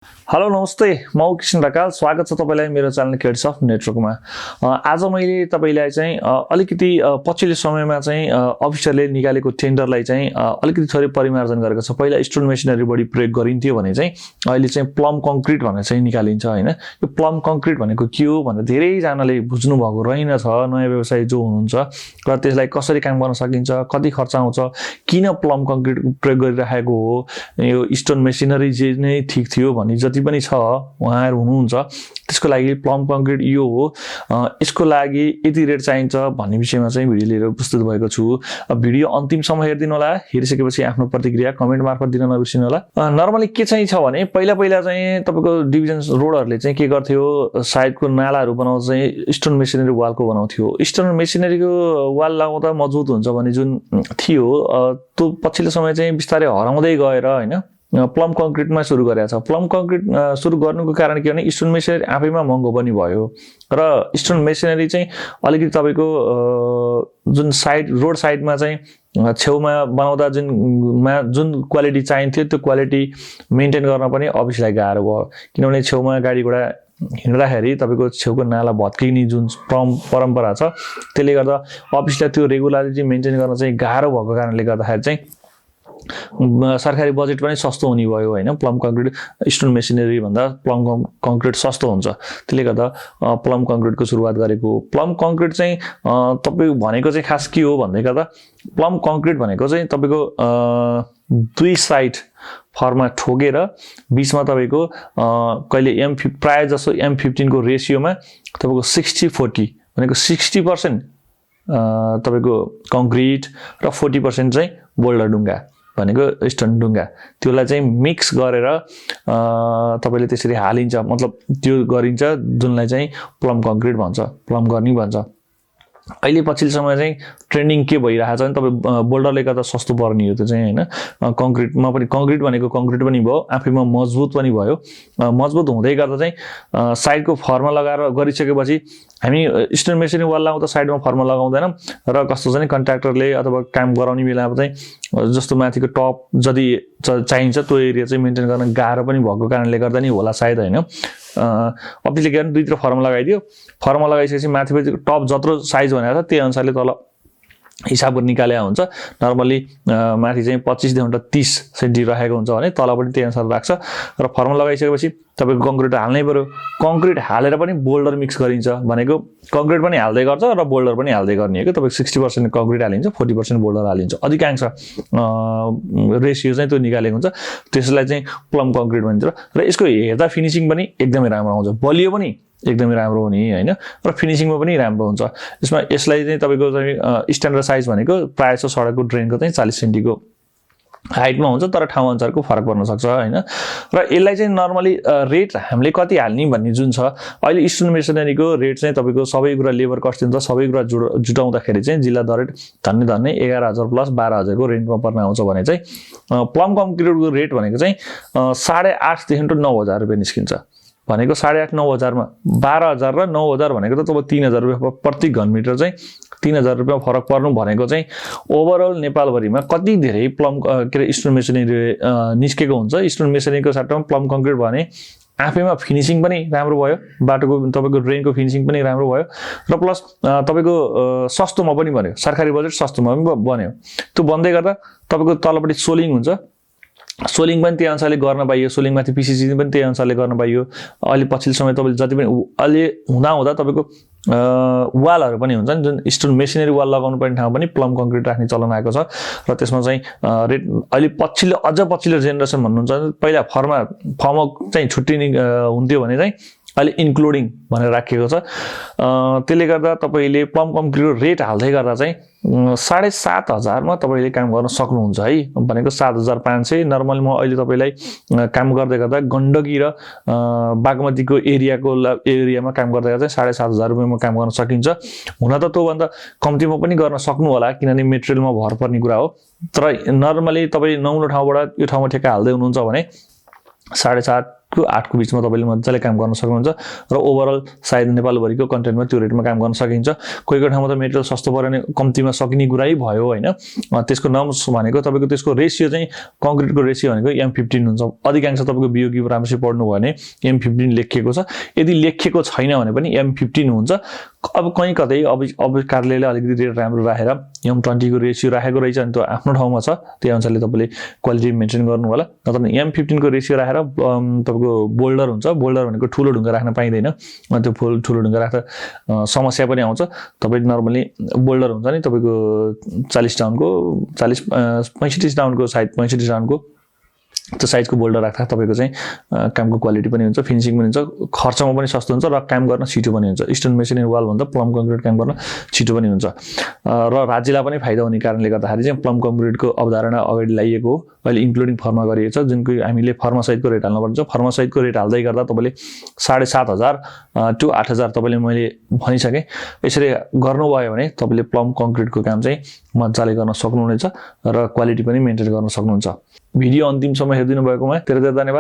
Hello नमस्ते म कृष्ण ढकाल स्वागत छ तपाईलाई मेरो च्यानल क्रिएट्स अफ नेटवर्कमा। आज मैले तपाईलाई चाहिँ अलिकति पछिल्लो समयमा चाहिँ अफिसरले निकालेको टेन्डरलाई चाहिँ अलिकति थोरै परिमार्जन गरेको छ। पहिला स्टोन मेसिनरी बढी प्रयोग गरिन्थ्यो भने चाहिँ अहिले चाहिँ प्लम कंक्रीट भनेर चाहिँ निकालिन्छ हैन। यो प्लम कंक्रीट भनेको के हो भनेर धेरै जनाले बुझ्नु भएको रहेनछ, नयाँ व्यवसायी जो हुनुहुन्छ र त्यसलाई कसरी काम गर्न सकिन्छ, कति खर्च आउँछ, किन प्लम कंक्रीट प्रयोग गरिराखेको हो, यो स्टोन मेसिनरी जे नै ठीक थियो भन्ने जति पनि छ उहाँहरु हुनुहुन्छ त्यसको लागि प्लम कंक्रीट यो हो, यसको लागि यति रेट चाहिन्छ भन्ने विषयमा चाहिँ भिडियो लिएर प्रस्तुत भएको छु। भिडियो अन्तिमसम्म हेर्दिनु होला, हेरिसकेपछि आफ्नो प्रतिक्रिया कमेन्ट मार्फत दिन नबिर्सिनु होला। नर्मली के चाहिँ छ भने पहिला चाहिँ तपाईको डिभिजन रोडहरुले चाहिँ के गर्थ्यो, साइडको नालाहरु बनाउँदा चाहिँ स्टोन मेसिनरी वालको बनाउँथ्यो। स्टोन मेसिनरीको वाल लगाउँदा मजबुत हुन्छ भन्ने जुन थियो त्यो पछिल्लो समय चाहिँ बिस्तारै हराउँदै गएर हैन प्लम कंक्रीटमा सुरु गरेको छ। प्लम कंक्रीट सुरु गर्नुको कारण के भने स्टोन मेसिनरी आफैमा महँगो पनि भयो र स्टोन मेसिनरी चाहिँ अलिकति तपाईको जुन साइड रोड साइडमा चाहिँ छेउमा बनाउँदा जुन क्वालिटी चाहिन्थ्यो त्यो क्वालिटी मेन्टेन गर्न पनि अफिसलाई गाह्रो भयो, किनभने छेउमा गाडी घोडा हिँड्दाखेरि तपाईको छेउको नाला भत्किने जुन परम्परा छ त्यसले गर्दा अफिसलाई त्यो रेगुलरिटी मेन्टेन गर्न चाहिँ गाह्रो भएको कारणले गर्दाखेरि चाहिँ सरकारी बजेट पनि सस्तो हुने भयो हैन। प्लम कंक्रीट स्टोन मेसिनरी भन्दा प्लम कंक्रीट सस्तो हुन्छ, त्यसले गर्दा प्लम कंक्रीटको सुरुवात गरेको। प्लम कंक्रीट चाहिँ तपाईको भनेको चाहिँ खास के हो भन्दै गर्दा प्लम कंक्रीट भनेको चाहिँ तपाईको दुई साइड फर्मा ठोकेर बीचमा तपाईको कहिले प्राय जसो M15 को रेशियोमा तपाईको 60-40 भनेको 60% तपाईको कंक्रीट र 40% चाहिँ बोल्डर ढुङ्गा भनेको स्टोन ढुङ्गा, त्यसलाई चाहिँ मिक्स गरेर तपाईले त्यसरी हालिन्छ, मतलब त्यो गरिन्छ जुनलाई चाहिँ प्लम कंक्रीट भन्छ, प्लम गर्नी भन्छ। अहिले पछिल्लो समय चाहिँ ट्रेन्डिङ के भइरहेको छ भने तपाईँ बोल्डरले गर्दा सस्तो पर्ने हो त्यो चाहिँ हैन। कंक्रीटमा पनि कंक्रीट भनेको कंक्रीट पनि भयो, आफैमा मजबुत पनि भयो। मजबुत हुँदै गर्दा चाहिँ साइडको फर्मा लगाएर गरिसकेपछि हामी स्टोन मेसिनरी वाल लगाउँदा साइडमा फर्मा लगाउँदैनौं र कस्तो चाहिँ कन्ट्र्याक्टरले अथवा काम गराउने बेलामा चाहिँ जस्तो माथिको टप जति चाहिन्छ त्यो एरिया चाहिँ मेन्टेन गर्न गाह्रो पनि भएको कारणले गर्दा नि होला सायद हैन। अफिसले के गर्ने दुईतिर फर्मा लगाइदियो, फर्मा लगाइसकेपछि माथिको टप जत्रो साइज भनेको छ त्यही अनुसारले तल हिसाब निकाले हुन्छ। नर्मली माथि चाहिँ 25 देखि 30 सेन्टि राखेको हुन्छ भने तल पनि त्यही अनुसार राख्छ र फर्मा लगाइसकेपछि तपाईको कंक्रीट हाल्नै पर्यो। कंक्रीट हालेर पनि बोल्डर मिक्स गरिन्छ भनेको कंक्रीट पनि हाल्दै गर्छ र बोल्डर पनि हाल्दै गर्ने हो कि। तपाईको 60% कंक्रीट हालिन्छ, 40% बोल्डर हालिन्छ, अधिकांश रेशियो चाहिँ त्यो निकालेको हुन्छ। त्यसलाई चाहिँ प्लम कंक्रीट भनिन्छ र यसको हेर्दा फिनिशिङ पनि एकदमै राम्रो आउँछ, बलियो पनि एकदमै राम्रो हुने हैन र फिनिशिङमा पनि राम्रो हुन्छ। यसलाई चाहिँ तपाईको चाहिँ स्ट्यान्डर्ड साइज भनेको प्राय छ सडकको ड्रेनको चाहिँ 40 सेन्टि को हाइटमा हुन्छ, तर ठाउँ अनुसारको फरक पर्न सक्छ हैन। र यसलाई चाहिँ नर्मली रेट हामीले कति हाल्ने भन्ने जुन छ अहिले स्टोन मेसिनरीको रेट चाहिँ तपाईको सबै कुरा लेबर कस्ट हुन्छ, सबै कुरा जुटाउँदाखेरि चाहिँ जिल्ला दर धन्ने 11,000 प्लस 12,000 को रेन्जमा पर्न आउँछ भने चाहिँ प्लम कंक्रीटको रेट भनेको चाहिँ 8.5 देखि 9,000 रुपैयाँ निस्किन्छ भनेको 8.5-9,000 मा 12,000 र 9,000 भनेको त तपाईँ 3,000 रुपैयाँ प्रति घन मिटर चाहिँ 3,000 रुपैयाँ फरक पर्नु भनेको चाहिँ ओभरअल नेपालभरिमा कति धेरै प्लम के स्टोन मेसिनरी निस्केको हुन्छ। स्टोन मेसिनरीको साथमा प्लम कंक्रीट भने आफैमा फिनिशिङ पनि राम्रो भयो, बाटोको तपाईको ड्रेनको फिनिशिङ पनि राम्रो भयो र प्लस तपाईको सस्तोमा पनि बन्यो, सरकारी बजेट सस्तोमा पनि बन्यो। त्यो बन्दै गर्दा तपाईको तलपट्टि सोलिङ हुन्छ, सोलिङ पनि त्यही अनुसारले गर्न पाइयो, सोलिङ माथि पीसीसी पनि त्यही अनुसारले गर्न पाइयो। अहिले पछिल्लो समय तपाईले जति पनि अहिले हुँदा तपाईको वालहरु पनि हुन्छ नि, जुन स्टोन मेसिनरी वाल लगाउनु पर्ने ठाउँ पनि प्लम कंक्रीट राख्ने चलन आएको छ र त्यसमा चाहिँ रेट अहिले पछिल्लो जेनेरेसन भन्नुहुन्छ पहिला फर्मा चाहिँ छुट्टिने हुन्थ्यो भने चाहिँ अहिले इन्क्लुडिङ भनेर राखिएको छ। त्यसले गर्दा तपाईले प्लम कंक्रीटको रेट हाल्दै गर्दा चाहिँ 7,500 मा तपाईले काम गर्न सक्नुहुन्छ है, भनेको 7,500। नर्मली म अहिले तपाईलाई काम गर्दै गर्दा गण्डकी र बागमतीको एरियामा काम गर्दै गर्दा 7,500 रुपैयाँमा काम गर्न सकिन्छ। हुन त त्यो भन्दा कम्तीमा पनि गर्न सक्नु होला किनभने मेटेरियलमा भर पर्ने कुरा हो, तर नर्मली तपाई नौलो ठाउँबाट यो ठाउँमा ठेक्का हाल्दै हुनुहुन्छ भने 7.5 को 8 को बिचमा तपाईले मजाले काम गर्न सक्नुहुन्छ र ओभरअल सायद नेपालभरिको कन्टेन्टमा त्यो रेटमा काम गर्न सकिन्छ। कोही ठाउँमा त मेटेरियल सस्तो पऱ्यो भने कम्तीमा सकिने कुरै भयो हैन। त्यसको नर्म्स भनेको तपाईको त्यसको रेशियो चाहिँ कंक्रिटको रेशियो भनेको M15 हुन्छ। अधिकांश तपाईको बियोगी राम्ररी पढ्नु भयो भने M15 लेखिएको छ। यदि लेखिएको छैन भने पनि M15 हुन्छ। अब कहीं कतै अब कार्यालयले अलिकति रेट राम्रो राखेर M20 को रेशियो राखेको रहेछ भने त्यो आफ्नो ठाउँमा छ। त्यही अनुसारले तपाईले क्वालिटी मेन्टेन गर्नु होला। नत्र M15 को रेशियो राखेर तपाईको बोल्डर हुन्छ। बोल्डर भनेको ठुलो ढुङ्गा राख्न पाइदैन। त्यो ठुलो ढुङ्गा राख्दा समस्या पनि आउँछ। तपाई नर्मली बोल्डर हुन्छ नि तपाईको 40 डाउनको 65 डाउनको साइज 65 डाउनको त्यो साइजको बोल्डर राख्दा तपाईको चाहिँ कामको क्वालिटी पनि हुन्छ, फिनिशिङ पनि हुन्छ, खर्चमा पनि सस्तो हुन्छ र काम गर्न छिटो पनि हुन्छ। स्टोन मेसिनरी वाल भन्दा प्लम कंक्रिट काम गर्न छिटो पनि हुन्छ र राज्यलाई पनि फाइदा हुने कारणले गर्दाखेरि चाहिँ प्लम कंक्रिटको अवधारणा अगाडि ल्याइएको हो। अहिले इन्क्लुडिङ फर्मा गरिएको छ, जुनको हामीले फर्मा सहितको रेट हाल्नुपर्छ। फर्मा सहितको रेट हाल्दै गर्दा तपाईले 7,500 टु 8,000 तपाईले मैले भनिसके। यसरी गर्नुभयो भने तपाईले प्लम कंक्रिटको काम चाहिँ मजाले गर्न सक्नुहुनेछ र क्वालिटी पनि मेन्टेन गर्न सक्नुहुन्छ। भिडियो अन्तिमसम्म हेरिदिनु भएकोमा धेरै धेरै धन्यवाद।